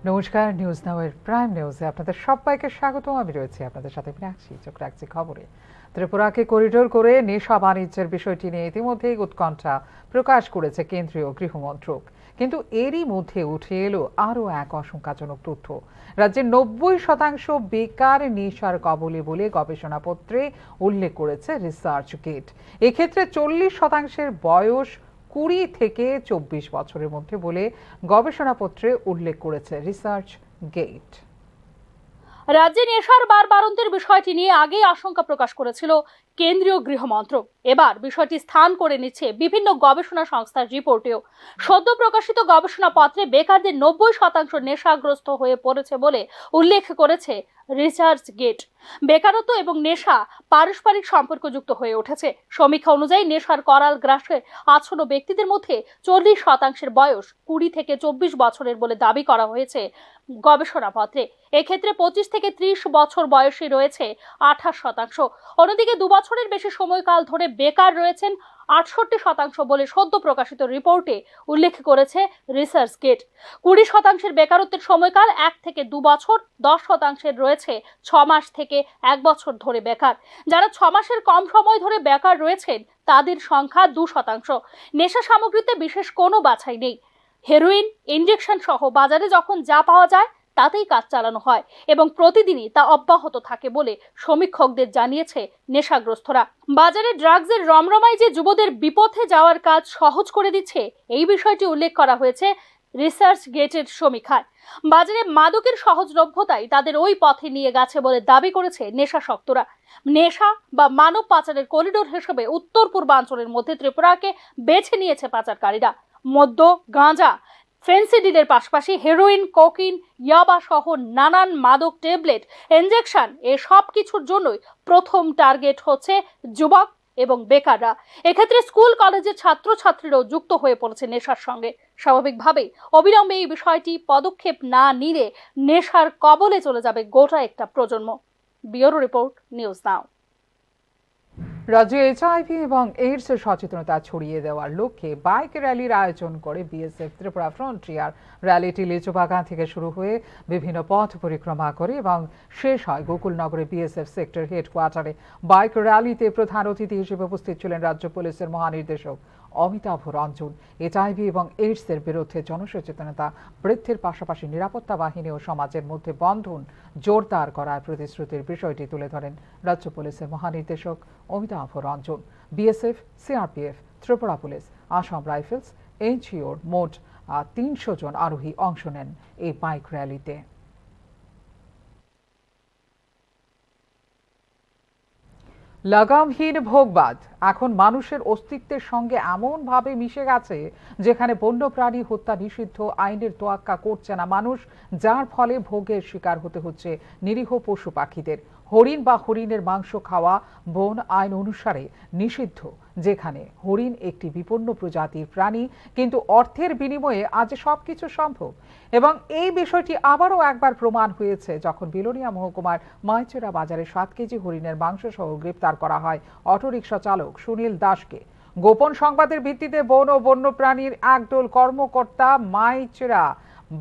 নমস্কার, news নাওয়ের prime নিউজে আপনাদের সবাইকে স্বাগত। আমি রয়েছি আপনাদের সাথে মীনাক্ষী। চোখ রাখছি খবরে। ত্রিপুরাকে করিডোর করে নেশা বাণিজ্যের বিষয়টি নিয়ে ইতিমধ্যেই উৎকণ্ঠা প্রকাশ করেছে কেন্দ্রীয় গৃহমন্ত্রক। কিন্তু এরই মধ্যে উঠে এলো আরও এক আশঙ্কাজনক তথ্য। রাজ্যের ৯০% বেকার নেশার কবলে বলে গবেষণাপত্রে উল্লেখ করেছে রিসার্চ গেট। এক্ষেত্রে ৪০% বয়স ২০ থেকে ২৪ বছরের মধ্যে বলে গবেষণাপত্রে উল্লেখ করেছে রিসার্চ গেট। রাজ্যে নেশার বাড়ন্তের বিষয়টি নিয়ে আগেই আশঙ্কা প্রকাশ করেছিল কেন্দ্রীয় গৃহ মন্ত্রক। এবার বিষয়টি স্থান করে নিচ্ছে বিভিন্ন গবেষণা সংস্থার রিপোর্টেও। সদ্য প্রকাশিত গবেষণাপত্রে বেকারদের ৯০% নেশাগ্রস্ত হয়ে পড়েছে বলে উল্লেখ করেছে রিসার্চ গেট। বেকারত্ব এবং নেশা পারস্পরিক সম্পর্কযুক্ত হয়ে উঠেছে। সমীক্ষা অনুযায়ী নেশার করাল গ্রাসে আচ্ছন্ন ব্যক্তিদের মধ্যে ৪০% বয়স ২০ থেকে ২৪ বছরের বলে দাবি করা হয়েছে গবেষণাপত্রে। এক্ষেত্রে ২৫ থেকে ৩০ বছর বয়সী রয়েছে ২৮%। অন্যদিকে ২ বছরের বেশি সময়কাল ধরে বেকার রয়েছেন ৬৮% বলে সদ্য প্রকাশিত রিপোর্টে উল্লেখ করেছে রিসার্চ গেট। ২০% বেকারত্বের সময়কাল ১ থেকে ২ বছর, ১০% রয়েছে ৬ মাস থেকে ১ বছর ধরে বেকার। যারা ৬ মাসের কম সময় ধরে বেকার রয়েছেন তাদের সংখ্যা ২%। নেশা সামগ্রীতে বিশেষ কোনো বাছাই নেই। হেরোইন, ইনজেকশন সহ বাজারে যখন যা পাওয়া যায় তাতেই কাজ চালানো হয় এবং প্রতিদিনই তা অব্যাহত থাকে বলে সমীক্ষকদের জানিয়েছে নেশাগ্রস্তরা। বাজারে ড্রাগসের রমরমাই যে যুবদের বিপথে যাওয়ার কাজ সহজ করে দিচ্ছে, এই বিষয়টি উল্লেখ করা হয়েছে রিসার্চ গেটের সমীক্ষায়। বাজারে মাদকের সহজলভ্যতাই তাদের ওই পথে নিয়ে গেছে বলে দাবি করেছে নেশাসক্তরা। নেশা বা মানব পাচারের করিডোর হিসেবে উত্তর পূর্বাঞ্চলের মধ্যে ত্রিপুরাকে বেছে নিয়েছে পাচারকারীরা। মদ্য, গাঁজা, ফেন্সিডিলের পাশাপাশি হেরোইন, কোকিন, ইয়াবা সহ নানান মাদক, ট্যাবলেট, ইনজেকশন এসব কিছুর জন্যই প্রথম টার্গেট হচ্ছে যুবক এবং বেকাররা। এক্ষেত্রে স্কুল কলেজের ছাত্রছাত্রীরাও যুক্ত হয়ে পড়েছে নেশার সঙ্গে। স্বাভাবিকভাবেই অবিলম্বে এই বিষয়টি পদক্ষেপ না নিলে নেশার কবলে চলে যাবে গোটা একটা প্রজন্ম। ব্যুরো রিপোর্ট, নিউজ নাও। রাজ্যে এইচআইভি এবং এইডস এর সচেতনতা ছড়িয়ে দেওয়ার লক্ষ্যে বাইক র্যালির আয়োজন করে বিএসএফ। ত্রিপুরা ফ্রন্টিয়ার র্যালিটি লিচুবাগান থেকে শুরু হয়ে বিভিন্ন পথ পরিক্রমা করে এবং শেষ হয় গোকুলনগরে বিএসএফ সেক্টর হেডকোয়ার্টারে। বাইক র্যালিতে প্রধান অতিথি হিসেবে উপস্থিত ছিলেন রাজ্য পুলিশের মহানির্দেশক অমিতাভ রঞ্জন। এইচআইভি এবং এইডস এর বিরুদ্ধে জনসচেতনতা বৃদ্ধির পাশাপাশি নিরাপত্তা বাহিনী ও সমাজের মধ্যে বন্ধন জোরদার করার প্রতিশ্রুতির বিষয়টি তুলে ধরেন রাজ্য পুলিশের মহানির্দেশক Amitabh Ranjan. BSF, CRPF, Tripura police, Assam rifles, এনজিওর মোট ৩০০ জন আরোহী অংশ নেন এই বাইক র্যালিতে। লাগামহীন ভোগবাদ এখন মানুষের অস্তিত্বের সঙ্গে এমনভাবে মিশে গেছে যেখানে বন্যপ্রাণী হত্যা নিষিদ্ধ, আইনের তোয়াক্কা করছে না মানুষ, যার ফলে ভোগের শিকার হতে হচ্ছে নিরীহ পশু পাখিদের। হরিণ বা হরিণের মাংস খাওয়া বন আইন অনুসারে নিষিদ্ধ, যেখানে হরিণ একটি বিপন্ন প্রজাতির প্রাণী, কিন্তু অর্থের বিনিময়ে আজ সবকিছু সম্ভব। এবং এই বিষয়টি আবারও একবার প্রমাণ হয়েছে যখন বিলোনিয়া মহকুমার মাইচেরা বাজারে ৭ কেজি হরিণের মাংস সহ গ্রেপ্তার করা হয় অটোরিকশা চালক সুনীল দাসকে। গোপন সংবাদের ভিত্তিতে বন ও বন্যপ্রাণীর একদল কর্মকর্তা মাইচেরা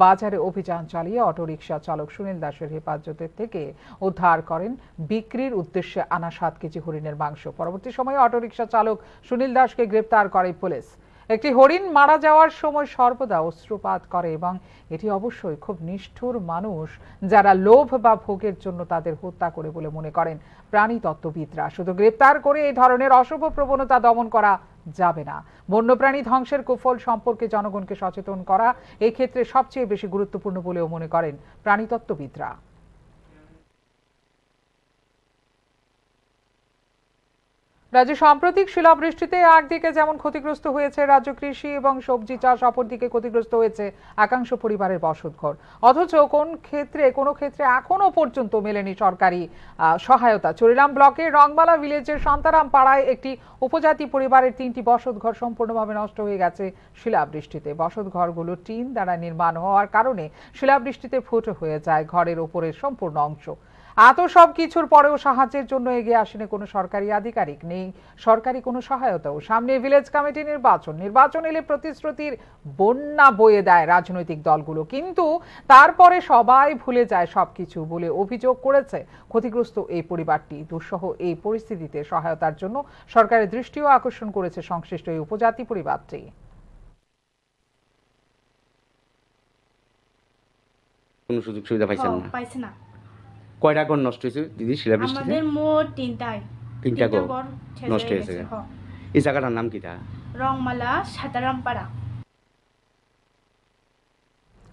বাজারে অভিযান চালিয়ে অটোরিকশা চালক সুনীল দাসের হেফাজতের থেকে উদ্ধার করেন বিক্রির উদ্দেশ্যে আনা ৭ কেজি হরিণের মাংস। পরবর্তী সময়ে অটোরিকশা চালক সুনীল দাসকে গ্রেপ্তার করে পুলিশ। একটি হরিণ মারা যাওয়ার সময় সর্বদা অশ্রুপাত করে এবং এটি অবশ্যই খুব নিষ্ঠুর মানুষ যারা লোভ বা ভোগের জন্য তাদের হত্যা করে বলে মনে করেন প্রাণীতত্ত্ববিদরা। শুধু গ্রেপ্তার করে এই ধরনের অশুভ প্রবণতা দমন করা যাবে না, বন্যপ্রাণী ধ্বংসের কুফল সম্পর্কে জনগণকে সচেতন করা এই ক্ষেত্রে সবচেয়ে বেশি গুরুত্বপূর্ণ বলেও মনে করেন প্রাণীতত্ত্ববিদরা। রাজ্যে সাম্প্রতিক শিলাবৃষ্টিতে একদিকে যেমন ক্ষতিগ্রস্ত হয়েছে রাজ্য কৃষি এবং সবজি চাষ, অপরদিকে ক্ষতিগ্রস্ত হয়েছে একাংশ পরিবারের বসতঘর। অথচ কোনো ক্ষেত্রে এখনো পর্যন্ত মেলেনি সরকারি সহায়তা। চুরিরাম ব্লকের রংমালা ভিলেজের শান্তারাম পাড়ায় একটি উপজাতি পরিবারের ৩টি বসতঘর সম্পূর্ণভাবে নষ্ট হয়ে গেছে শিলাবৃষ্টিতে। বসতঘরগুলো টিন দ্বারা নির্মাণ হওয়ার কারণে শিলাবৃষ্টিতে ফুটো হয়ে যায় ঘরের ওপরের সম্পূর্ণ অংশ। এত সব কিছুর পরেও সাহায্যের জন্য এগিয়ে আসেনি কোনো সরকারি আধিকারিক, নেই সরকারি কোনো সহায়তাও। সামনে ভিলেজ কমিটি নির্বাচন এলে প্রতিশ্রুতির বন্যা বয়ে দেয় রাজনৈতিক দলগুলো, কিন্তু তারপরে সবাই ভুলে যায় সবকিছু বলে অভিযোগ করেছে ক্ষতিগ্রস্ত এই পরিবারটি। দুঃসহ এই পরিস্থিতিতে সহায়তার জন্য সরকারের দৃষ্টিও আকর্ষণ করেছে সংশ্লিষ্ট এই উপজাতি পরিবারটি। কোনো সুযোগ সুবিধা পাইছেন না? পাইছে না। কয়টা ঘর নষ্ট হয়েছে দিদি শিলাবৃষ্টিতে? আমাদের মোট তিনটা ঘর নষ্ট হয়েছে। এই জায়গাটার নাম কি তা? রংমালা সাতারামপাড়া।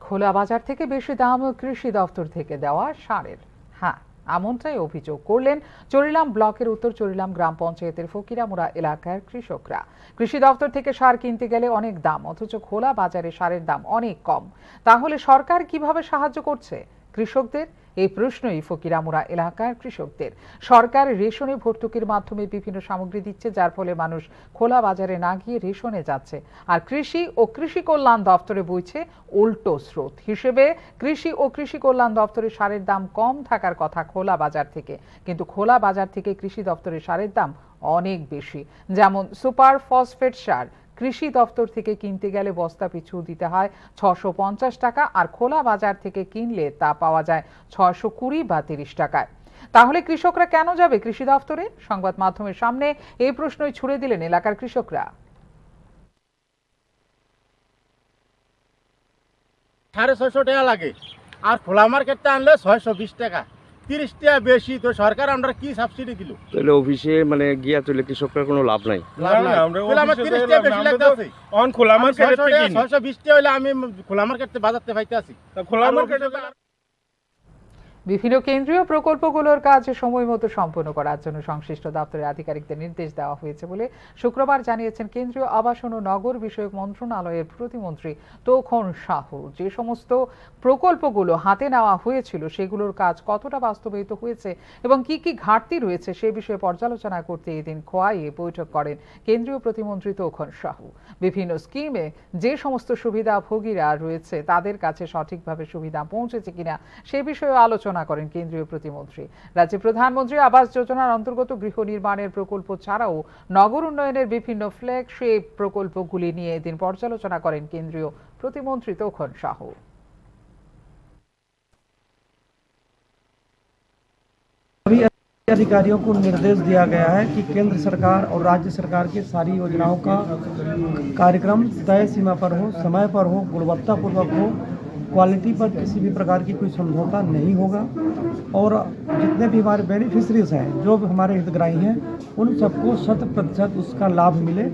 খোলা বাজার থেকে বেশি দাম কৃষি দপ্তর থেকে দেওয়া সারের। হ্যাঁ, এমনটাই অভিযোগ করলেন চরিলাম ব্লকের উত্তর চরিলাম গ্রাম পঞ্চায়েতের ফকিরামুড়া এলাকার কৃষকরা। কৃষি দপ্তর থেকে সার কিনতে গেলে অনেক দাম, অথচ খোলা বাজারে সারের দাম অনেক কম। তাহলে সরকার কিভাবে সাহায্য করছে কৃষকদের? এই প্রশ্নই ফকিরামুড়া এলাকার কৃষকদের। সরকার রেশনে ভর্তুকির মাধ্যমে বিভিন্ন সামগ্রী দিচ্ছে, যার ফলে মানুষ খোলা বাজারে না গিয়ে রেশনে যাচ্ছে। আর কৃষি ও কৃষি কল্যাণ দপ্তরে বইছে উল্টো স্রোত। হিসেবে কৃষি ও কৃষি কল্যাণ দপ্তরে সারের দাম কম থাকার কথা খোলা বাজার থেকে, কিন্তু খোলা বাজার থেকে কৃষি দপ্তরে সারের দাম অনেক বেশি। যেমন সুপার ফসফেট সার কৃষি দপ্তর থেকে কিনতে গেলে বস্তা পিছু দিতে হয় 650 টাকা, আর খোলা বাজার থেকে কিনলে তা পাওয়া যায় 620 বা 30 টাকায়। তাহলে কৃষকরা কেন যাবে কৃষি দপ্তরে? সংবাদ মাধ্যমের সামনে এই প্রশ্নই ছুড়ে দিলেন এলাকার কৃষকরা। 650 টাকা লাগে, আর খোলা মার্কেটটা আনলে 620 টাকা, 30 টাকা বেশি। তো সরকার আমরা কি সাবসিডি দিল? তাহলে অফিসে মানে গিয়া চলে কৃষকরা কোনো লাভ নাই। আমার 30 টাকা বেশি লাগতেছে। অন খোলা মার্কেটে 620 টাকা হইলে আমি খোলা মার্কেটে বাজারতে পাইতে আছি। খোলা মার্কেটে বিভিন্ন কেন্দ্রীয় প্রকল্পগুলোর কাজ সময় মতো সম্পন্ন করার জন্য সংশ্লিষ্ট দপ্তরের আধিকারিকদের নির্দেশ দেওয়া হয়েছে বলে শুক্রবার জানিয়েছেন কেন্দ্রীয় আবাসন ও নগর বিষয়ক মন্ত্রণালয়ের প্রতিমন্ত্রী তৌখন সাহু। যে সমস্ত প্রকল্পগুলো হাতে নেওয়া হয়েছিল সেগুলোর কাজ কতটা বাস্তবায়িত হয়েছে এবং কি কি ঘাটতি রয়েছে সে বিষয়ে পর্যালোচনা করতে এদিন খোয়াইয়ে বৈঠক করেন কেন্দ্রীয় প্রতিমন্ত্রী তৌখন সাহু। বিভিন্ন স্কিমে যে সমস্ত সুবিধাভোগীরা রয়েছে তাদের কাছে সঠিকভাবে সুবিধা পৌঁছেছে কিনা সে বিষয়ে আলোচনা করেন কেন্দ্রীয় প্রতিমন্ত্রী। রাজ্যে প্রধানমন্ত্রী আবাস যোজনার অন্তর্গত গৃহ নির্মাণের প্রকল্প ছাড়াও নগর উন্নয়নের বিভিন্ন ফ্ল্যাগশিপ প্রকল্পগুলি নিয়ে এদিন পর্যালোচনা করেন কেন্দ্রীয় প্রতিমন্ত্রী তৌখন সাহু। सभी अधिकारियों को निर्देश दिया गया है कि केंद्र सरकार और राज्य सरकार की सारी योजनाओं का कार्यक्रम तय सीमा पर हो, समय पर हो, गुणवत्तापूर्वक हो, क्वालिटी पर किसी भी प्रकार की कोई समझौता नहीं होगा, और जितने भी हमारे बेनिफिशरीज हैं, जो भी हमारे हितग्राही हैं, उन सबको 100% उसका लाभ मिले,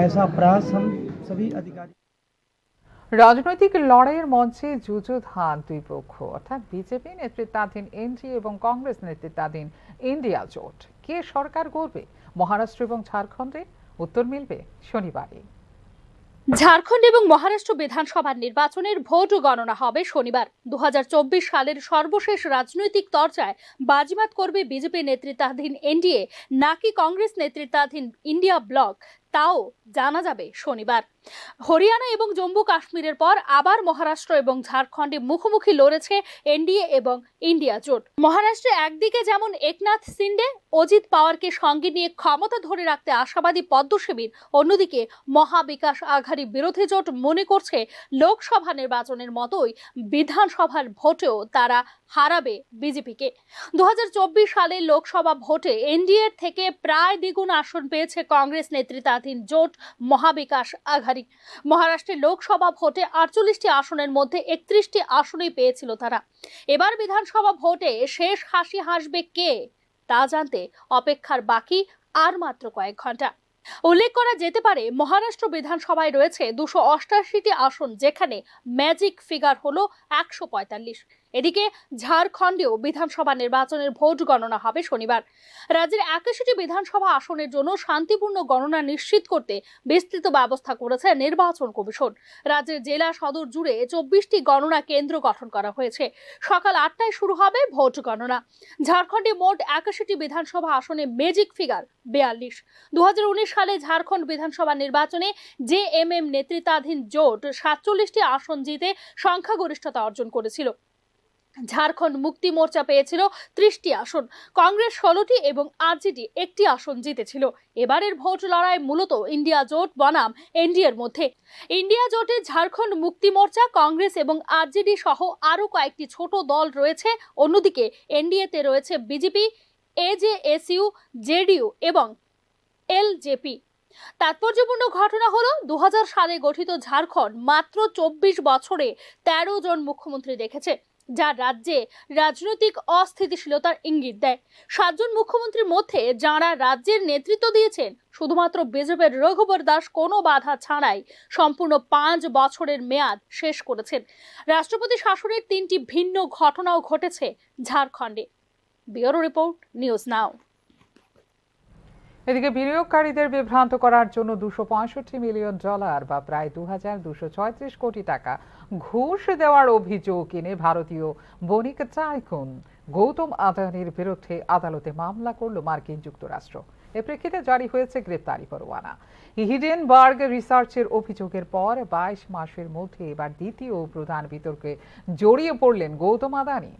ऐसा प्रयास हम सभी अधिकारी। রাজনৈতিক লড়াইয়ের মঞ্চে যুযুধান দুই পক্ষ, অর্থাৎ বিজেপি নেতৃত্বাধীন এনডিএ এবং কংগ্রেস নেতৃত্বাধীন ইন্ডিয়া জোট। কে সরকার গড়বে মহারাষ্ট্র এবং ঝাড়খণ্ডে? উত্তর মিলবে শনিবারই। ঝাড়খণ্ড এবং মহারাষ্ট্র বিধানসভার নির্বাচনের ভোট গণনা হবে শনিবার। 2024 সালের সর্বশেষ রাজনৈতিক চর্চায় বাজিমাত করবে বিজেপি নেতৃত্বাধীন এনডিএ নাকি কংগ্রেস নেতৃত্বাধীন ইন্ডিয়া ব্লক, তাও জানা যাবে শনিবার। হরিয়ানা এবং জম্মু কাশ্মীরের পর আবার মহারাষ্ট্র এবং ঝাড়খণ্ডে মুখোমুখি লড়েছে এনডিএ এবং ইন্ডিয়া জোট। মহারাষ্ট্রে একদিকে যেমন একনাথ শিন্ডে, অজিত পাওয়ারকে সঙ্গে নিয়ে ক্ষমতা ধরে রাখতে আশাবাদী পদ্মশিবির, অন্যদিকে মহাবিকাশ আঘাড়ি বিরোধী জোট মনে করছে লোকসভা নির্বাচনের মতোই বিধানসভার ভোটেও তারা হারাবে বিজেপিকে। 2024 সালের লোকসভা ভোটে এনডিএর থেকে প্রায় দ্বিগুণ আসন পেয়েছে কংগ্রেস নেতৃত্বাধীন জোট মহাবিকাশ আঘাড়ি। মহারাষ্ট্রের লোকসভা ভোটে 48টি আসনের মধ্যে 31টি আসনই পেয়েছিল তারা। এবার বিধানসভা ভোটে শেষ হাসি হাসবে কে তা জানতে অপেক্ষার বাকি আর মাত্র কয়েক ঘন্টা। উল্লেখ করা যেতে পারে মহারাষ্ট্র বিধানসভায় রয়েছে 288টি আসন, যেখানে ম্যাজিক ফিগার হলো 145। এদিকে ঝাড়খণ্ডেও বিধানসভা নির্বাচনের ভোট গণনা হবে শনিবার। রাজ্যের 81টি বিধানসভা আসনের জন্য শান্তিপূর্ণ গণনা নিশ্চিত করতে বিস্তৃত ব্যবস্থা করেছে নির্বাচন কমিশন। রাজ্যের জেলা সদর জুড়ে 24টি গণনা কেন্দ্র গঠন করা হয়েছে। সকাল 8টায় শুরু হবে ভোট গণনা। ঝাড়খণ্ডে মোট 81টি বিধানসভা আসনে ম্যাজিক ফিগার 42। 2019 সালে ঝাড়খণ্ড বিধানসভা নির্বাচনে জেএমএম নেতৃত্বাধীন জোট 47টি আসন জিতে সংখ্যাগরিষ্ঠতা অর্জন করেছিল। ঝাড়খণ্ড মুক্তি মোর্চা পেয়েছিল 30টি আসন, কংগ্রেস 16টি এবং আরজেডি 1টি আসন জিতেছিল। এবারের ভোট লড়াই মূলত ইন্ডিয়া জোট বনাম এনডিএর মধ্যে। ইন্ডিয়া জোটে ঝাড়খণ্ড মুক্তি মোর্চা, কংগ্রেস এবং আরজেডি সহ আরো কয়েকটি ছোট দল রয়েছে। অন্যদিকে এনডিএতে রয়েছে বিজেপি, এজেএসইউ, জেডিইউ এবং এলজেপি। তাৎপর্যপূর্ণ ঘটনা হলো 2000 সালে গঠিত ঝাড়খণ্ড মাত্র 24 বছরে 13 জন মুখ্যমন্ত্রী দেখেছে, যা রাজ্যে রাজনৈতিক অস্থিতিশীলতার ইঙ্গিত দেয়। 7 জন মুখ্যমন্ত্রীর মধ্যে যাঁরা রাজ্যের নেতৃত্ব দিয়েছেন, শুধুমাত্র বিজেপির রঘুবর দাস কোনো বাধা ছাড়াই সম্পূর্ণ 5 বছরের মেয়াদ শেষ করেছেন। রাষ্ট্রপতি শাসনের 3টি ভিন্ন ঘটনাও ঘটেছে ঝাড়খণ্ডে। ব্যুরো রিপোর্ট, নিউজ নাও। এদিকে বিনিয়োগকারীদের বিভ্রান্ত করার জন্য $265 মিলিয়ন বা প্রায় 2236 কোটি টাকা ঘুষ দেওয়ার অভিযোগ এনে ভারতীয় বণিক টাইকুন গৌতম আদানির বিরুদ্ধে আদালতে মামলা করল মার্কিন যুক্তরাষ্ট্র। এর প্রেক্ষিতে জারি হয়েছে গ্রেপ্তারি পরোয়ানা। হিডেনবার্গ রিসার্চের অভিযোগের পর 22 মাসের মধ্যে এবার দ্বিতীয় প্রধান বিতর্কে জড়িয়ে পড়লেন গৌতম আদানি।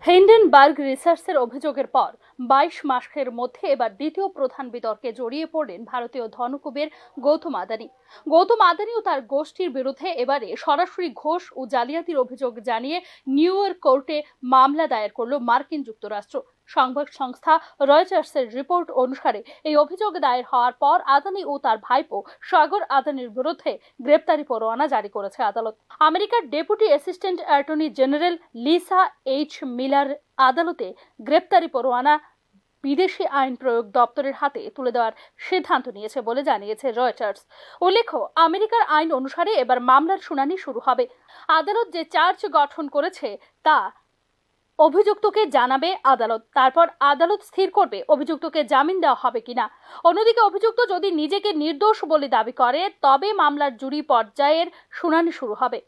হিন্ডেনবার্গ রিসার্চের অভিযোগের পর 22 মাসের মধ্যে এবার দ্বিতীয় প্রধান বিতর্কে জড়িয়ে পড়লেন ভারতীয় ধনকুবের গৌতম আদানি। গৌতম আদানি ও তার গোষ্ঠীর বিরুদ্ধে এবারে সরাসরি ঘুষ ও জালিয়াতির অভিযোগ জানিয়ে নিউ ইয়র্ক কোর্টে মামলা দায়ের করল মার্কিন যুক্তরাষ্ট্র। সংবাদ সংস্থা রয়টার্সের রিপোর্ট অনুসারে এই অভিযোগ দায়ের হওয়ার পর আদানি ও তার ভাইপো সাগর আদানির বিরুদ্ধে গ্রেপ্তারি পরোয়ানা জারি করেছে আদালত। আমেরিকার deputy assistant attorney general Lisa H Miller আদালতে গ্রেপ্তারি পরোয়ানা বিদেশি আইন প্রয়োগ দপ্তরের হাতে তুলে দেওয়ার সিদ্ধান্ত নিয়েছে বলে জানিয়েছে রয়টার্স। উল্লেখ্য, আমেরিকার আইন অনুসারে এবার মামলার শুনানি শুরু হবে। আদালত যে চার্জ গঠন করেছে তা অভিযুক্তকে জানাবে আদালত, তারপর আদালত স্থির করবে অভিযুক্তকে জামিন দেওয়া হবে কিনা। অন্যদিকে অভিযুক্ত যদি নিজেকে নির্দোষ বলে দাবি করে তবে মামলার জুরি পর্যায়ের শুনানি শুরু হবে।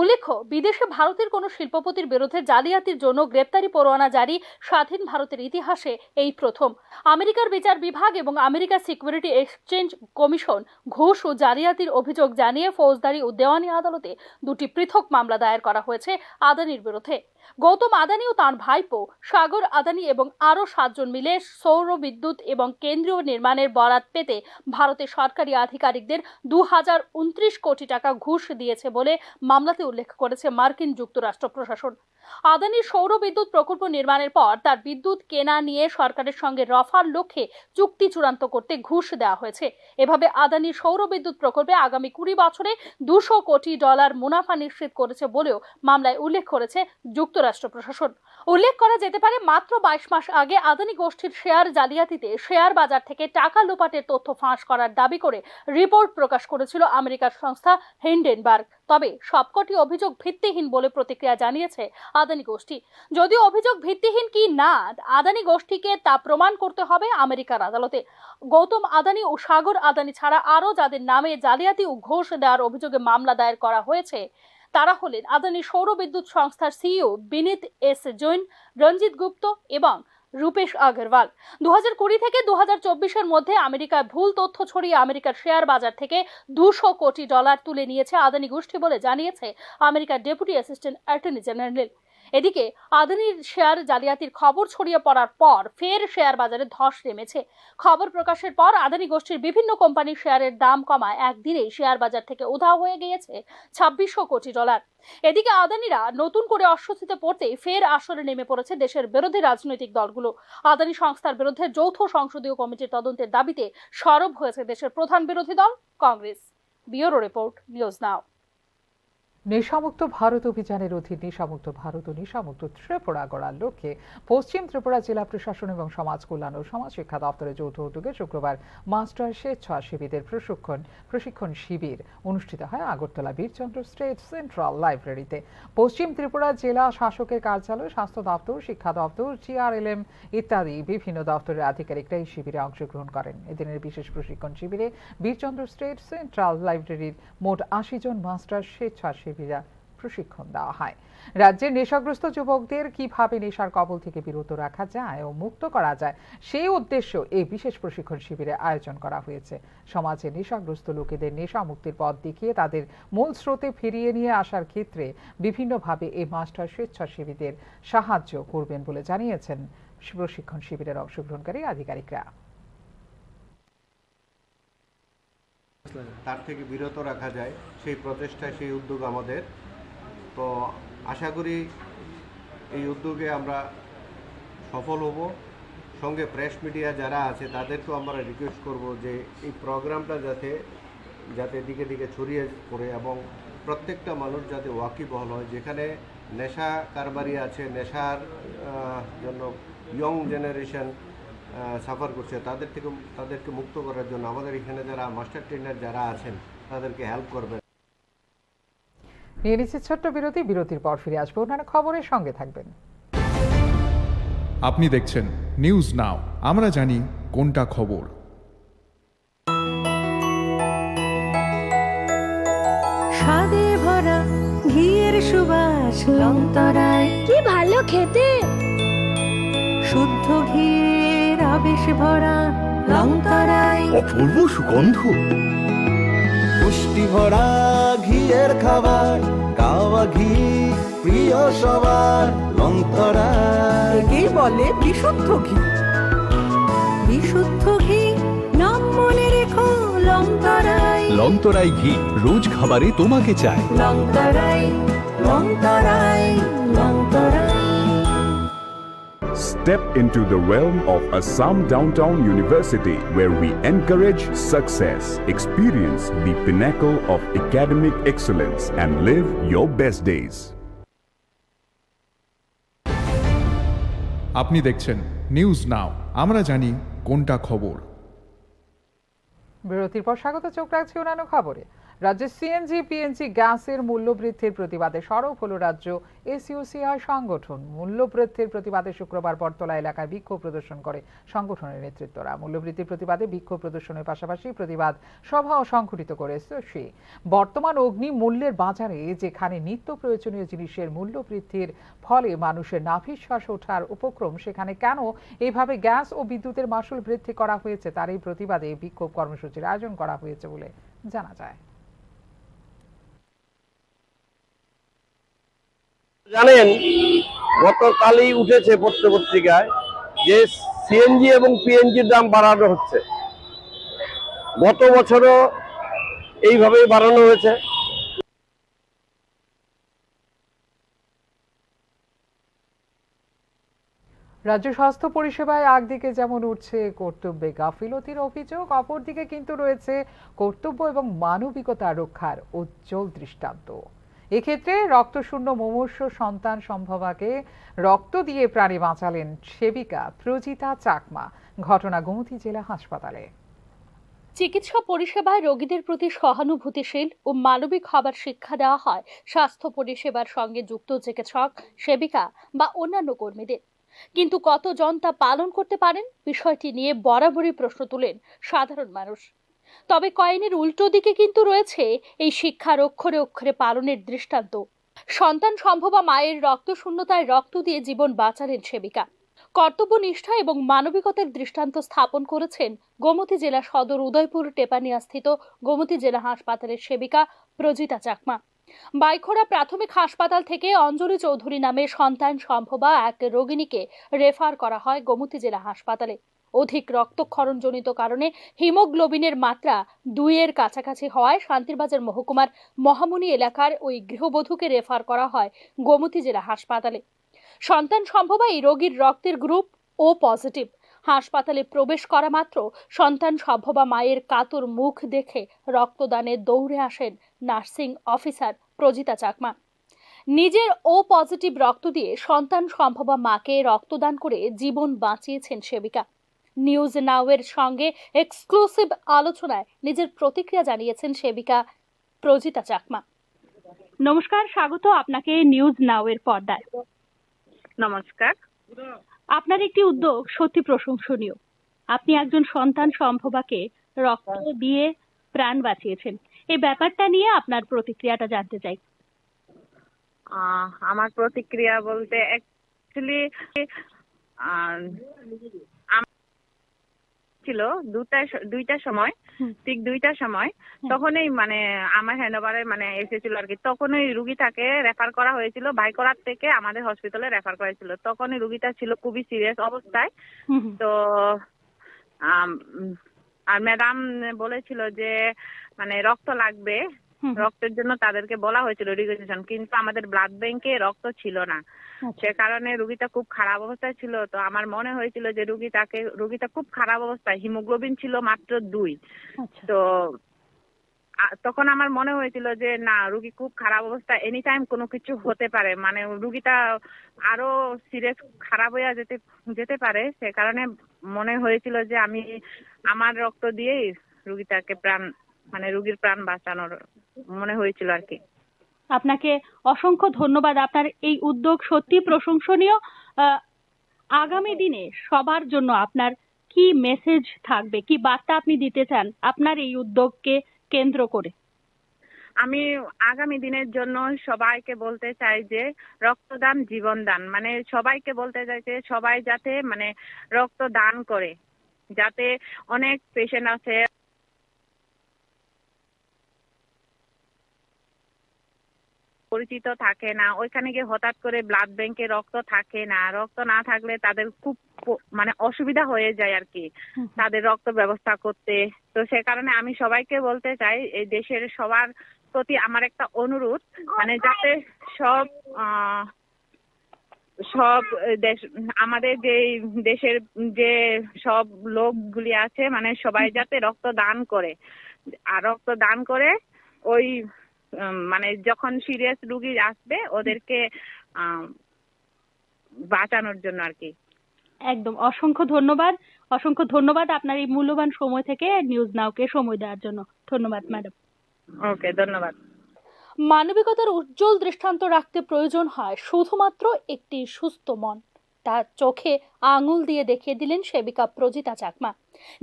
উল্লেখ্য, বিদেশে ভারতের কোনো শিল্পপতির বিরুদ্ধে জালিয়াতির জন্য গ্রেপ্তারি পরোয়ানা জারি স্বাধীন ভারতের ইতিহাসে এই প্রথম। আমেরিকার বিচার বিভাগ এবং আমেরিকা সিকিউরিটি এক্সচেঞ্জ কমিশন ঘুষ ও জালিয়াতির অভিযোগ জানিয়ে ফৌজদারি ও দেওয়ানি আদালতে 2টি পৃথক মামলা দায়ের করা হয়েছে আদানির বিরুদ্ধে। গৌতম আদানি ও তাঁর ভাইপো সাগর আদানি এবং আরও 7 জন মিলে সৌর বিদ্যুৎ এবং কেন্দ্রীয় নির্মাণের বরাত পেতে ভারতের সরকারি আধিকারিকদের 2029 কোটি টাকা ঘুষ দিয়েছে বলে মামলাতে উল্লেখ করেছে মার্কিন যুক্তরাষ্ট্র প্রশাসন। আদানির সৌর বিদ্যুৎ প্রকল্প নির্মাণের পর তার বিদ্যুৎ কেনা নিয়ে সরকারের সঙ্গে রফার লক্ষ্যে চুক্তি চূড়ান্ত করতে ঘুষ দেওয়া হয়েছে। এভাবে আদানির সৌর বিদ্যুৎ প্রকল্পে আগামী 20 বছরে $200 কোটি মুনাফা নিশ্চিত করেছে বলেও মামলায় উল্লেখ করেছে যুক্তরাষ্ট্র প্রশাসন। উল্লেখ করা যেতে পারে, মাত্র 22 মাস আগে আদানি গোষ্ঠীর শেয়ার জালিয়াতিতে শেয়ার বাজার থেকে টাকা লোপাটের তথ্য ফাঁস করার দাবি করে রিপোর্ট প্রকাশ করেছিল আমেরিকার সংস্থা হিন্ডেনবার্গ। তবে সবকটি অভিযোগ ভিত্তিহীন বলে প্রতিক্রিয়া জানিয়েছে আদানি গোষ্ঠী। যদিও অভিযোগ ভিত্তিহীন কি না, আদানি গোষ্ঠীকে তা প্রমাণ করতে হবে আমেরিকার আদালতে। গৌতম আদানি ও সাগর আদানি ছাড়া আরও যাদের নামে জালিয়াতি ও ঘুষ দেওয়ার অভিযোগে মামলা দায়ের করা হয়েছে তারা হলেন আদানি সৌর বিদ্যুৎ সংস্থার সিইও বিনীত এস জৈন, রঞ্জিত গুপ্ত এবং রূপেশ আগরওয়াল। 2020 থেকে 2024-এর মধ্যে আমেরিকায় ভুল তথ্য ছড়িয়ে আমেরিকার শেয়ার বাজার থেকে $200 কোটি তুলে নিয়েছে আদানি গোষ্ঠী বলে জানিয়েছে আমেরিকার ডেপুটি অ্যাসিস্ট্যান্ট অ্যাটর্নি জেনারেল। এদিকে আদানির শেয়ার জালিয়াতির খবর ছড়িয়ে পড়ার পর ফের শেয়ার বাজারে ধস নেমেছে। খবর প্রকাশের পর আদানি গোষ্ঠীর বিভিন্ন কোম্পানির শেয়ারের দাম কমায় একদিনেই শেয়ার বাজার থেকে উধাও হয়ে গিয়েছে $2600 কোটি। এদিকে আদানিরা নতুন করে অস্বস্তিতে পড়তেই ফের আসরে নেমে পড়েছে দেশের বিরোধী রাজনৈতিক দলগুলো। আদানি সংস্থার বিরুদ্ধে যৌথ সংসদীয় কমিটির তদন্তের দাবিতে সরব হয়েছে দেশের প্রধান বিরোধী দল Congress. Bureau report, news now. নেশামুক্ত ভারত অভিযানের অধীন নেশামুক্ত ভারত ও নেশামুক্ত ত্রিপুরা গড়ার লক্ষ্যে পশ্চিম ত্রিপুরা জেলা প্রশাসন এবং সমাজ কল্যাণ ও সমাজ শিক্ষা দপ্তরের যৌথ উদ্যোগে শুক্রবার মাস্টার স্বেচ্ছাসেবীদের প্রশিক্ষণ শিবির অনুষ্ঠিত হয় আগরতলা বীরচন্দ্র স্টেট সেন্ট্রাল লাইব্রেরিতে। পশ্চিম ত্রিপুরা জেলা শাসকের কার্যালয়, স্বাস্থ্য দপ্তর, শিক্ষা দপ্তর, TRLM ইত্যাদি বিভিন্ন দপ্তরের আধিকারিকরা এই শিবিরে অংশগ্রহণ করেন। এদিনের বিশেষ প্রশিক্ষণ শিবিরে বীরচন্দ্র স্টেট সেন্ট্রাল লাইব্রেরির মোট 80 জন মাস্টার স্বেচ্ছাসেবীরা প্রশিক্ষণ দেওয়া হয়। রাজ্যের নেশাগ্রস্ত যুবকদের কিভাবে নেশার কবল থেকে বিরত রাখা যায় ও মুক্ত করা যায় সেই উদ্দেশ্য এই বিশেষ প্রশিক্ষণ শিবিরের আয়োজন করা হয়েছে। সমাজে নেশাগ্রস্ত লোকেদের নেশা মুক্তির পথ দেখিয়ে তাদের মূল স্রোতে ফিরিয়ে নিয়ে আসার ক্ষেত্রে বিভিন্নভাবে এই মাস্টার স্বেচ্ছাসেবীদের সাহায্য করবেন বলে জানিয়েছেন প্রশিক্ষণ শিবিরের অংশগ্রহণকারী আধিকারিকরা। তার থেকে বিরত রাখা যায় সেই প্রচেষ্টা, সেই উদ্যোগ আমাদের। তো আশা করি এই উদ্যোগে আমরা সফল হব। সঙ্গে প্রেস মিডিয়া যারা আছে তাদেরকেও আমরা রিকোয়েস্ট করব যে এই প্রোগ্রামটা যাতে দিকে দিকে ছড়িয়ে পড়ে এবং প্রত্যেকটা মানুষ যাতে ওয়াকিবহল হয়। যেখানে নেশা কারবারি আছে, নেশার জন্য ইয়ং জেনারেশন সাফার করছে, তাদেরকে মুক্ত করার জন্য আমাদের এখানে যারা মাস্টার ট্রেনার যারা আছেন তাদেরকে হেল্প করবেন। নিয়ে নিচ্ছি ছোট্ট বিরতির পর ফিরে আসবো। অন্যান্য খবরের সঙ্গে থাকবেন। আপনি দেখছেন নিউজ নাও, আমরা জানি কোনটা খবর। স্বাদে ভরা ঘিয়ের সুবাস লংতরায়, কি ভালো খেতে। শুদ্ধ ঘিয়ের আবেশ ভরা লংতরায়, অপূর্ব সুগন্ধ, পুষ্টি ভরা ঘিয়ের খাবার, গাওয়া ঘি প্রিয় সবার লংতরায়। একেই বলে বিশুদ্ধ ঘি। বিশুদ্ধ ঘি নাম মনে রেখো লংতরায়। লংতরাই ঘি রোজ খাবারে তোমাকে চাই। লংতরাই লংতরাই লংতরাই। Step into the realm of Assam Downtown University, where we encourage success, experience the pinnacle of academic excellence, and live your best days. আপনি দেখছেন নিউজ নাও, আমরা জানি কোনটা খবর। বিরতির পর স্বাগত। চোখ রাখছি অন্যান্য খবরে। রাজ্যে সিএনজি পিএনজি গ্যাসের মূল্য বৃদ্ধির প্রতিবাদে সরব হল রাজ্য এসইউসিআই সংগঠন। মূল্য বৃদ্ধির প্রতিবাদে শুক্রবার বটতলা এলাকায় বিক্ষোভ প্রদর্শন করে সংগঠনের নেতৃত্বরা। মূল্য বৃদ্ধির প্রতিবাদে বিক্ষোভ প্রদর্শনের পাশাপাশি প্রতিবাদ সভাও সংঘটিত করে সে। বর্তমান অগ্নি মূল্যের বাজারে যেখানে নিত্য প্রয়োজনীয় জিনিসের মূল্য বৃদ্ধির ফলে মানুষের নাভিশ্বাস ওঠার উপক্রম, সেখানে কেন এইভাবে গ্যাস ও বিদ্যুতের মাশুল বৃদ্ধি করা হয়েছে তার এই প্রতিবাদে বিক্ষোভ কর্মসূচির আয়োজন করা হয়েছে বলে জানা যায়। জানেন, গতকালই উঠেছে পত্রিকায় যে সিএনজি এবং পিএনজির দাম বাড়ানো হচ্ছে। গত বছরও এইভাবেই বাড়ানো হয়েছে। রাজ্য স্বাস্থ্য পরিষেবায় একদিকে যেমন উঠছে কর্তব্যে গাফিলতির অভিযোগ, অপরদিকে কিন্তু রয়েছে কর্তব্য এবং মানবিকতা রক্ষার উজ্জ্বল দৃষ্টান্ত। এক্ষেত্রে রক্তশূন্য মুমূর্ষু সন্তান সম্ভবাকে রক্ত দিয়ে প্রাণে বাঁচালেন সেবিকা প্রজিতা চাকমা। ঘটনা গোমতী জেলা হাসপাতালে। চিকিৎসা পরিষেবায় রোগীদের প্রতি সহানুভূতিশীল ও মানবিক হবার শিক্ষা দেওয়া হয় স্বাস্থ্য পরিষেবার সঙ্গে যুক্ত চিকিৎসক, সেবিকা বা অন্যান্য কর্মীদের। কিন্তু কতজন তা পালন করতে পারেন, বিষয়টি নিয়ে বরাবরই প্রশ্ন তোলেন সাধারণ মানুষ। তবে কয়েনের উল্টো দিকে কিন্তু রয়েছে এই শিক্ষার অক্ষরে অক্ষরে পালনের দৃষ্টান্ত। সন্তান সম্ভবা মায়ের রক্ত শূন্যতায় রক্ত দিয়ে জীবন বাঁচালেন সেবিকা। কর্তব্যনিষ্ঠা এবং মানবিকতার দৃষ্টান্ত স্থাপন করেছেন গোমতী জেলা সদর উদয়পুর টেপানিয়া স্থিত গোমতী জেলা হাসপাতালের সেবিকা প্রজিতা চাকমা। বাইখোড়া প্রাথমিক হাসপাতাল থেকে অঞ্জলি চৌধুরী নামে সন্তান সম্ভবা এক রোগিণীকে রেফার করা হয় গোমতী জেলা হাসপাতালে। অধিক রক্তক্ষরণজনিত কারণে হিমোগ্লোবিনের মাত্রা 2-এর কাছাকাছি হওয়ায় শান্তিরবাজার মহকুমার মহামুনি এলাকার ওই গৃহবধূকে রেফার করা হয় গোমতী জেলা হাসপাতালে। সন্তান সম্ভবা এই রোগীর রক্তের গ্রুপ ও পজিটিভ। হাসপাতালে প্রবেশ করা মাত্র সন্তান সম্ভবা মায়ের কাতর মুখ দেখে রক্তদানে দৌড়ে আসেন নার্সিং অফিসার প্রজিতা চাকমা। নিজের ও পজিটিভ রক্ত দিয়ে সন্তান সম্ভবা মাকে রক্তদান করে জীবন বাঁচিয়েছেন সেবিকা। নিউজ নাও এর সঙ্গে এক্সক্লুসিভ আলোচনায় নিজের প্রতিক্রিয়া জানিয়েছেন সেবিকা প্রজিতা চাকমা। নমস্কার, স্বাগত আপনাকে নিউজ নাও এর পর্দায়। নমস্কার। আপনার একটি উদ্যোগ সত্যি প্রশংসনীয়। আপনি একজন সন্তান সম্ভবাকে রক্ত দিয়ে প্রাণ বাঁচিয়েছেন। এই ব্যাপারটা নিয়ে আপনার প্রতিক্রিয়াটা জানতে চাই। আমার প্রতিক্রিয়া বলতে অ্যাকচুয়ালি ছিল দুইটার সময়, ঠিক 2টার সময়, তখনই মানে আমার হ্যান্ডওভারে মানে এসেছিল আর কি। তখনই রুগীটাকে রেফার করা হয়েছিল, ভাইকোড়ার থেকে আমাদের হসপিটালে রেফার করেছিল। তখনই রুগীটা ছিল খুবই সিরিয়াস অবস্থায়। তো আর ম্যাডাম বলেছিল যে মানে রক্ত লাগবে, রক্তের জন্য তাদেরকে বলা হয়েছিল রিকোয়েশন, কিন্তু আমাদের ব্লাড ব্যাংকে রক্ত ছিল না। সে কারণে রুগীটা খুব খারাপ অবস্থায় ছিল। তো আমার মনে হয়েছিল যে রুগীটা খুব খারাপ অবস্থায়, হিমোগ্লোবিন ছিল মাত্র 2। তো তখন আমার মনে হয়েছিল যে না, রুগী খুব খারাপ অবস্থায়, এনি টাইম কোনো কিছু হতে পারে, মানে রুগীটা আরো সিরিয়াস খারাপ হয়ে যেতে পারে। সে কারণে মনে হয়েছিল যে আমি আমার রক্ত দিয়েই রুগীটাকে রুগীর প্রাণ বাঁচানোর মনে হয়েছিল আর কি। আপনাকে অসংখ্য ধন্যবাদ। আপনার এই উদ্যোগ সত্যি প্রশংসনীয়। আগামী দিনে সবার জন্য আপনার কি মেসেজ থাকবে, কি বার্তা আপনি দিতে চান আপনার এই উদ্যোগকে কেন্দ্র করে? আমি আগামী দিনের জন্য সবাইকে বলতে চাই যে রক্তদান জীবনদান, মানে সবাইকে বলতে চাই যে সবাই যাতে মানে রক্ত দান করে, যাতে অনেক পেশেন্ট আছে পরিচিত থাকে না, ওইখানে গিয়ে হঠাৎ করে ব্লাড ব্যাংকে রক্ত থাকে না, রক্ত না থাকলে তাদের খুব মানে অসুবিধা হয়ে যায় আর কি তাদের রক্ত ব্যবস্থা করতে। তো সে কারণে আমি সবাইকে বলতে চাই, এই দেশের সবার প্রতি আমার একটা অনুরোধ, মানে যাতে সব দেশ, আমাদের যে দেশের যে সব লোকগুলি আছে, মানে সবাই যাতে রক্ত দান করে, আর রক্ত দান করে ওই মানে যখন সিরিয়াস রুগী আসবে ওদেরকে বাঁচানোর জন্য আর কি। একদম অসংখ্য ধন্যবাদ আপনার এই মূল্যবান সময় থেকে নিউজ নাওকে সময় দেওয়ার জন্য। ধন্যবাদ ম্যাডাম। ওকে, ধন্যবাদ। মানবিকতার উজ্জ্বল দৃষ্টান্ত রাখতে প্রয়োজন হয় শুধুমাত্র একটি সুস্থ মন। তার চোখে আঙুল দিয়ে দেখিয়ে দিলেন সেবিকা প্রজিতা চাকমা।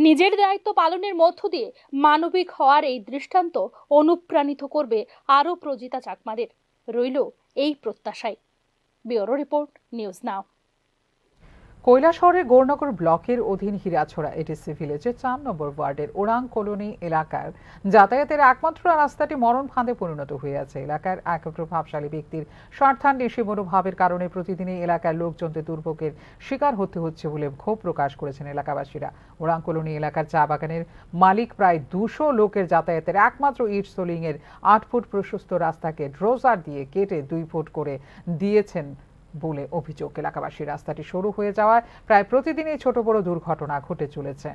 নিজের দায়িত্ব পালনের মধ্য দিয়ে মানবিক হওয়ার এই দৃষ্টান্ত অনুপ্রাণিত করবে আরও প্রজিতা চাকমাদের। রইল এই প্রত্যাশাই। Bureau report, news now. কৈলাসহরের গৌরনগর ব্লকের অধীন হীরাছড়া এটিসি ভিলেজের 4 নম্বর ওয়ার্ডের ওরাং কলোনি এলাকার যাতায়াতের একমাত্র রাস্তাটি মরণ ফাঁদে পরিণত হয়ে আছে। এলাকার এক প্রভাবশালী ব্যক্তির স্বার্থান্বেষী মনোভাবের কারণে প্রতিদিনই এলাকার লোকজনদের দুর্ভোগের শিকার হতে হচ্ছে বলে ক্ষোভ প্রকাশ করেছেন এলাকাবাসীরা। ওরাং কলোনি এলাকার চা বাগানের মালিক প্রায় 200 লোকের যাতায়াতের একমাত্র ইট সোলিং এর 8 ফুট প্রশস্ত রাস্তাকে ড্রোজার দিয়ে কেটে 2 ফুট করে দিয়েছেন বলে অভিযোগ। এলাকাবাসী রাস্তাটি সরু হয়ে যাওয়ায় প্রায় প্রতিদিনই ছোট বড় দুর্ঘটনা ঘটে চলেছে।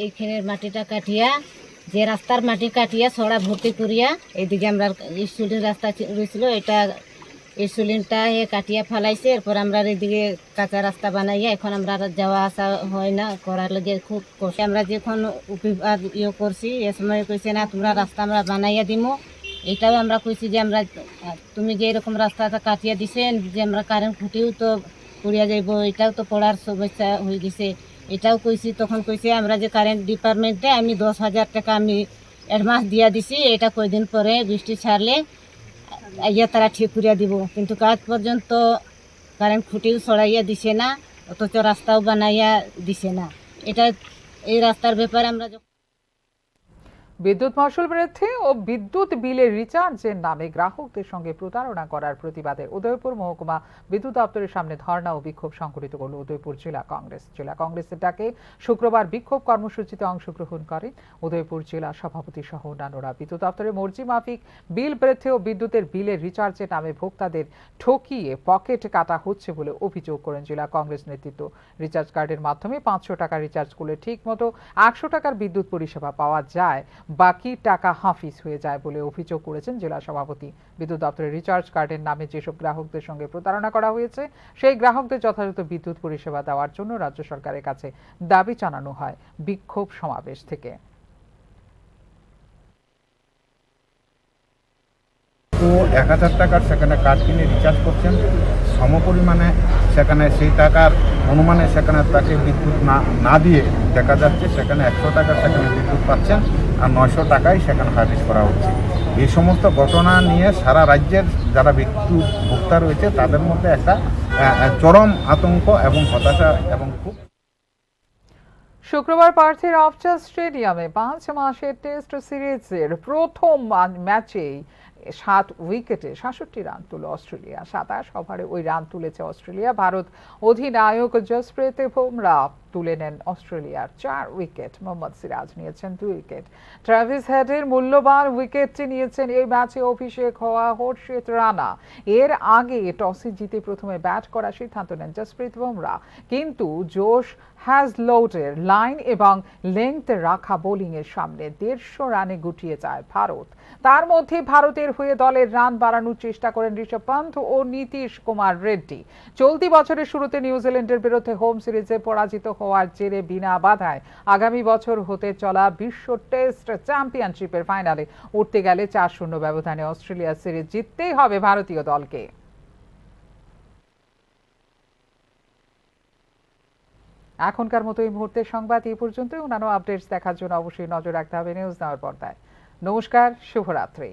এইখানের মাটিটা কাটিয়া, যে রাস্তার মাটি কাটিয়া ছড়া ভর্তি করিয়া এইদিকে আমরা স্কুলের রাস্তা রয়েছিল, এটা স্কুলিনটা কাটিয়া ফেলাইছে। এরপর আমরা এইদিকে কাঁচা রাস্তা বানাইয়া এখন আমরা যাওয়া আসা হয় না, করার লগে খুব কষ্ট। আমরা যখন করছি এ সময় কইছে না তোমরা রাস্তা আমরা বানাইয়া দিমো। এটাও আমরা কইছি যে আমরা তুমি যে এরকম রাস্তাটা কাটিয়া দিছেন যে আমরা কারেন্ট খুঁটিও তো পড়িয়া যাইব, এটাও তো পড়ার সমস্যা হয়ে গেছে, এটাও কইছি। তখন কইছে আমরা যে কারেন্ট ডিপার্টমেন্টে আমি 10,000 টাকা আমি অ্যাডভান্স দিয়া দিছি, এটা কয়দিন পরে বৃষ্টি ছাড়লে ইয়া তারা ঠিক করিয়া দিব, কিন্তু কাজ পর্যন্ত কারেন্ট খুঁটিও ছড়াইয়া দিছে না, অথচ রাস্তাও বানাইয়া দিছে না। এটা এই রাস্তার ব্যাপারে আমরা বিদ্যুৎ মাশুল বৃদ্ধি ও বিদ্যুৎ বিলের রিচার্জের নামে গ্রাহকদের সঙ্গে প্রতারণা করার প্রতিবাদে উদয়পুর মহকুমা বিদ্যুৎ দপ্তরের সামনে ধর্ণা ও বিক্ষোভ সংঘটিত করল উদয়পুর জেলা কংগ্রেস। জেলা কংগ্রেসের ডাকে শুক্রবার বিক্ষোভ কর্মসূচিতে অংশগ্রহণ করেন উদয়পুর জেলা সভাপতি সহ অন্যান্যরা। বিদ্যুৎ দপ্তরের মর্জি মাফিক বিল বৃদ্ধি ও বিদ্যুতের বিলের রিচার্জের নামে ভোক্তাদের ঠকিয়ে পকেট কাটা হচ্ছে বলে অভিযোগ করেন জেলা কংগ্রেস নেতৃত্ব। রিচার্জ কার্ডের মাধ্যমে 500 টাকা রিচার্জ করলে ঠিক মতো 100 টাকার বিদ্যুৎ পরিষেবা পাওয়া যায়, বাকি টাকা হাফিজ হয়ে যায় বলে অভিযোগ করেছেন জেলা সভাপতি। বিদ্যুৎ দপ্তরের রিচার্জ কার্ডের নামে যেসব গ্রাহকদের সঙ্গে প্রতারণা করা হয়েছে সেই গ্রাহকদের যথাযথ বিদ্যুৎ পরিষেবা দেওয়ার জন্য রাজ্য সরকারের কাছে দাবি জানানো হয় বিক্ষোভ সমাবেশ থেকে। তো 1000 টাকার সেখানে কার্ড কিনে রিচার্জ করছেন, সমপরিমাণে সেখানে সেই টাকার অনুমানে সেখানে তাকে বিদ্যুৎ না দিয়ে দেখা যাচ্ছে সেখানে 100 টাকা সেখানে বিদ্যুৎ পাচ্ছেন। আর 900 টাকাই সেখানে সার্ভিস করা হচ্ছে। এই সমস্ত ঘটনা নিয়ে সারা রাজ্যের যারা বিদ্যুৎ ভোক্তা রয়েছে তাদের মধ্যে একটা চরম আতঙ্ক এবং হতাশা এবং খুব। শুক্রবার পার্থের অফচার স্টেডিয়ামে 5 মাসের টেস্ট সিরিজের প্রথম ম্যাচেই 7 উইকেটে 66 রান তুলল অস্ট্রেলিয়া। 27 ওভারে ওই রান তুলেছে অস্ট্রেলিয়া। ভারত অধিনায়ক জসপ্রীত বুমরা তুলে নেন অস্ট্রেলিয়ার 4 উইকেট। মোহাম্মদ সিরাজ নিয়েছেন 2 উইকেট। ট্রাভিস হেডের মূল্যবান উইকেটটি নিয়েছেন এই ম্যাচে অভিষেক হওয়া হর্ষিত রানা। এর আগে টসে জিতে প্রথমে ব্যাট করার সিদ্ধান্ত নেন জসপ্রীত বুমরা, কিন্তু জোশ হ্যাজলোটের লাইন এবং লেংথ রাখা বোলিংয়ের সামনে 150 রানে গুটিয়ে যায় ভারত। তার মধ্যে ভারতের হয়ে দলের রান বাড়ানোর চেষ্টা করেন ঋষভ পান্থ ও নীতিশ কুমার রেড্ডি। চলতি বছরের শুরুতে নিউজিল্যান্ডের বিরুদ্ধে হোম সিরিজে পরাজিত হওয়ার জেরে বিনা বাধায় আগামী বছর হতে চলা বিশ্ব টেস্ট চ্যাম্পিয়নশিপের ফাইনালে উঠতে গেলে 4-0 ব্যবধানে অস্ট্রেলিয়া সিরিজ জিততেই হবে ভারতীয় দলকে। এখনকার মতো এই মুহূর্তের সংবাদ এই পর্যন্ত। অন্যান্য আপডেটস দেখার জন্য অবশ্যই নজর রাখতে হবে নিউজ নাওয়ার পর্দায়। নমস্কার, শুভরাত্রি।